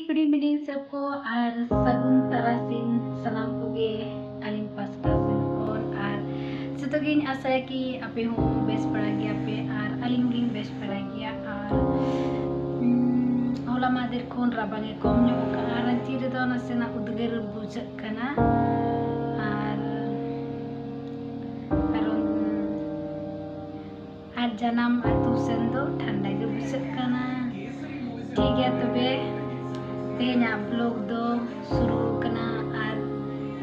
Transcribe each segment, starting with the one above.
good evening सबको और सगुन तरासिन सलाम कोगे अलिन पास्टा सेन कोन और सतोगिन आशा है कि आपे हो बेस पड़ा गया पे और अलिन गिन बेस पड़ा गया और होला मादर कोन राबांगे कम ᱧᱚᱜ का और अंची रे दो नसेना उद्गार बुझक कना और जन्म अतु सेन दो ठंडा गे बुझक कना ठीक है तबे तेना ब्लॉग दो शुरू करना और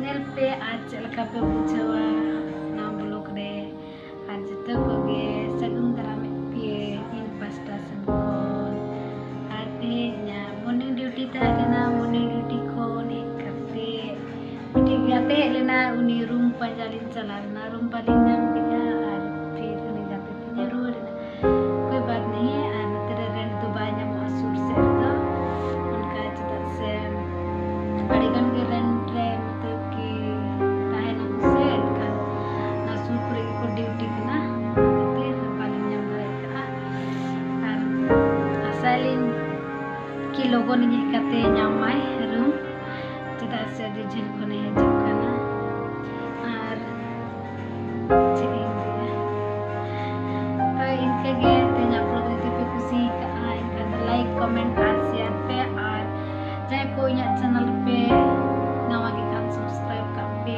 नेल पे आज चलका पे बुझावा ना ब्लॉग रे आज जतो कोगे सगुन दरा में पे इन पास्टा संकोन और तेना मॉर्निंग ड्यूटी ता लेना मॉर्निंग ड्यूटी को ने करते मिटी गाते लेना उनी रूम पंजालिन चलाना रूम पालिन नाम दिया और फिर उनी जाते पुnya रोड कोई बात नहीं है और तेरे रेंट तो banyak masuk से Parikan ke rentre मतलब कि काहे ना उसे kan nasul pergi ke duty kena itu paling yang mereka kan asalin kilo ko ni kate nyamai room tidak se di jen ko ne hajak kana और चलिए तो इनके गे तेज आप लोग पे खुशी का इनका लाइक कमेंट और शेयर पे और चाहे कोई चैनल पे नवा के खान सब्सक्राइब कर पे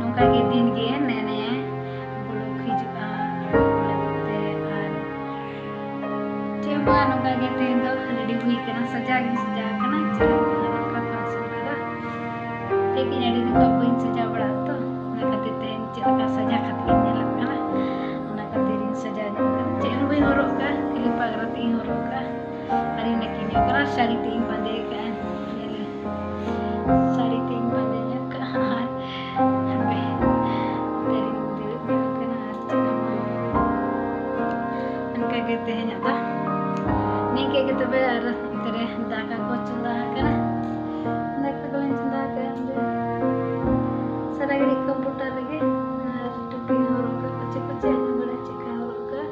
नौका के दिन के नए ब्लॉग हिजुआ लगते और चेमा नौका के दिन दो रेडी हुई करना सजा करना चलो नौका पास करा लेकिन रेडी को कोई सजा बड़ा तो ना कहते थे चलका सजा खातिर ने लगना ना कहते इन सजा करना चेन भी हो रोका क्लिप आगरती हो रोका अरे ने किने करा साड़ी तीन बांधे का साड़ी तीन बांधे कहाँ हमें तेरी दिल में कना उनका कहते हैं जाता नहीं कहते बेर तेरे दाका को चंदा करना दाका को चंदा कर सारा गरी कंप्यूटर लगे टुपी हो रोका कुछ बड़ा चिका हो रोका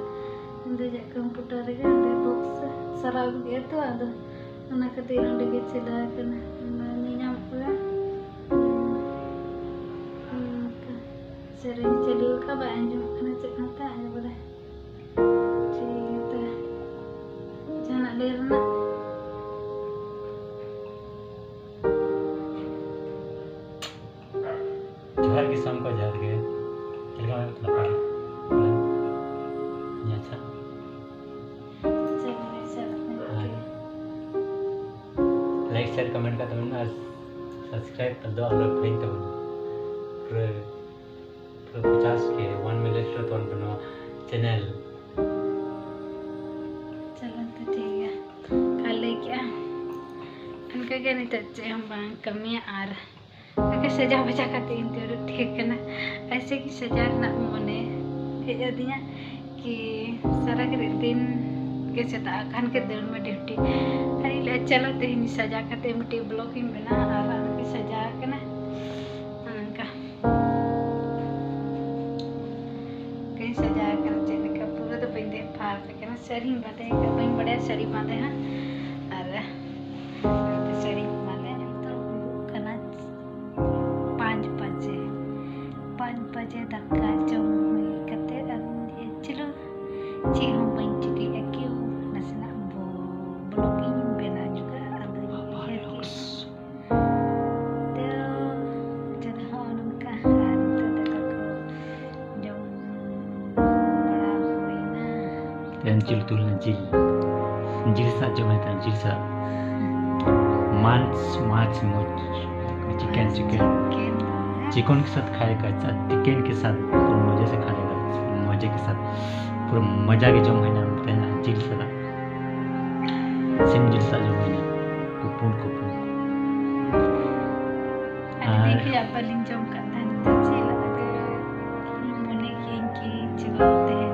इंदे जा कंप्यूटर लगे इंदे बॉक्स सारा गया तो आदो उना कहते हैं लगे चला करना sering jadi kabar anjung kena cek mata aja boleh cerita jangan lerna जोहर की शाम को जोहर के चलगा लपा ये अच्छा लाइक शेयर कमेंट का तुम ना सब्सक्राइब कर दो और फ्रेंड तो पूरे 50 के 1 मिलियन तो बनो चैनल चलो तो ठीक है कल क्या उनका क्या नहीं तच्चे हम बांग कमी आर अगर सजा बचा करते हैं तो ठीक है ना ऐसे की सजा ना मने भेज दिया कि सारा के दिन के चता खान के दिन में ड्यूटी अरे ले चलो तो इन सजा करते मिट्टी ब्लॉगिंग बना आराम की सजा करना सजा कर चलका पूरा तो पहले फार के ना सरी बातें कहीं बड़े सरी बातें हैं अरे तो सरी बातें तो करना 5 बजे धक्का जम करते चलो ची हम पंच की क्यों नसना वो ब्लॉगिंग बना juga ada Anjil tu anjil saja macam anjil sa मांस चिकन चिकन के साथ खाएगा चिकन के साथ पूरा मजे से खाएगा मजे के साथ पूरा मजा के जो महीना होता है ना अंजिल सा सिम जिल सा जो महीना कुपून देखिए आप लिंक जम करता है तो चला मोने की इनकी चिल्लाते हैं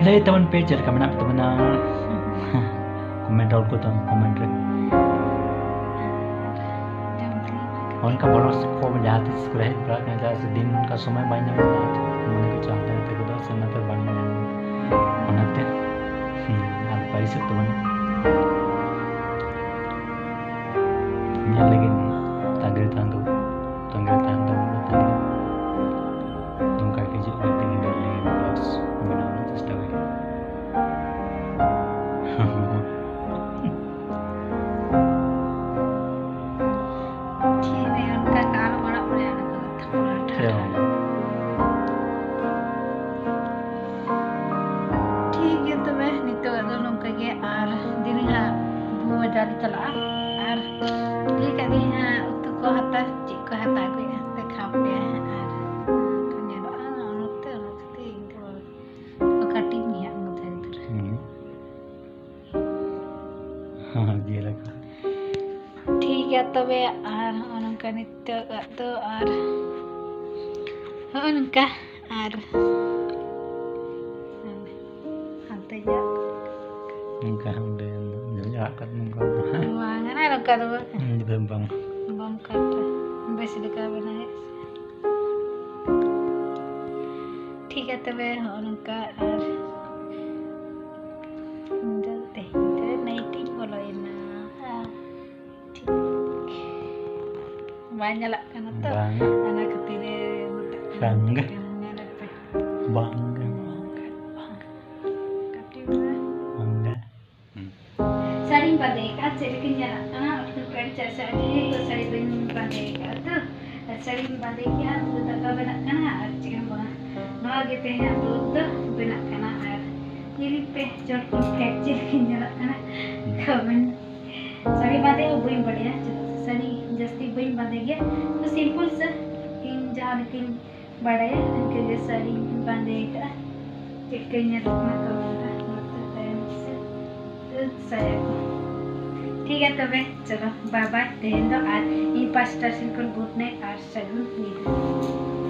नहीं teman page ka mana teman comment out ko to comment rek on ka bolos ko menjadi sekurang berat yang jelas दिन का समय banyak मन को चाहता है तो दो समय पर बनने होना थे ᱥᱮᱫ ᱛᱟᱵᱚᱱ ᱧᱮᱞ ᱞᱟᱹᱜᱤᱫ ᱛᱟᱸᱜᱤ ᱛᱟᱦᱮᱱ ᱛᱟᱵᱚᱱ ᱱᱚᱝᱠᱟ ᱜᱮ ᱦᱤᱡᱩᱜ ᱠᱟᱱ ᱛᱤᱧ ᱞᱟᱹᱜᱤᱫ ᱵᱞᱚᱜᱥ ᱵᱮᱱᱟᱣ ᱨᱮᱱᱟᱜ ᱪᱮᱥᱴᱟ ᱦᱩᱭᱩᱜᱼᱟ चला और लेकर दी हैं उतु को हता ची को हता को ते खा पे और कन्या रो आना नोते नोते इनको को काटी मिया मुझे इधर हां ये लगा ठीक है तबे और उनका नित्य तो और उनका और हते जा उनका हम दे kan mengkau mana ada kado bang bang kata बस लिखा बना है ठीक है तबे उनका और जलते नहीं ठीक बोलो ना ठीक banyak lah kan tuh anak ketine bangga sari बांधेगा चलके जरा ना अपने फ्रेंड साड़ी तो साड़ी बांधेगा तो साड़ी बांधे के हाथ में तका बना करना और चिकन बना नौ गेते हैं दूध तो बना करना और ये पे चोट को फ्रैक्चर के जरा ना कमेंट साड़ी बांधे वो बुरी बढ़िया साड़ी जस्ती बुरी बांधेगे तो सिंपल सा इन जहाँ लेकिन बड़ा है इनके लिए साड़ी बांधेगा चिकन जरा ना कमेंट saya ठीक है तबे चलो बाय बाय तेहें दो और इन 5 गुड नाइट और सगुन नींद